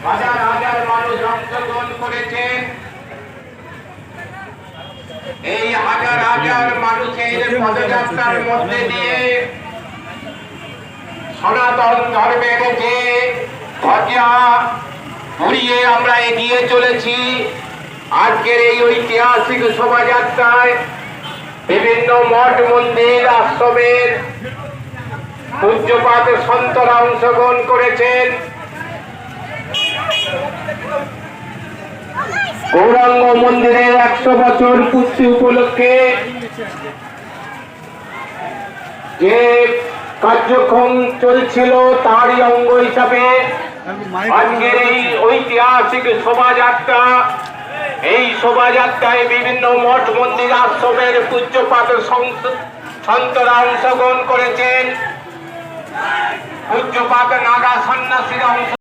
হাজার হাজার মানুষ অংশগ্রহণ করেছেন। এই হাজার হাজার মানুষের পদযাত্রার মধ্যে দিয়ে সনাতন ধর্মের যে ধ্বজা উড়িয়ে আমরা এগিয়ে চলেছি। আজকের এই ঐতিহাসিক শোভাযাত্রায় বিভিন্ন মঠ মন্দির আশ্রমের পূজ্যপাত সন্তরা অংশগ্রহণ করেছেন। গৌরাঙ্গ মন্দিরের 100 বছর পূর্তি উপলক্ষে যে কার্যক্রম চলছিল তারই অঙ্গ হিসাবে আজকের এই ঐতিহাসিক শোভাযাত্রা। এই শোভাযাত্রায় বিভিন্ন মঠ মন্দির আশ্রমের পূজ্যপাত সন্তরা অংশগ্রহণ করেছেন। পূজ্যপাত নাগা সন্ন্যাসীরা অংশ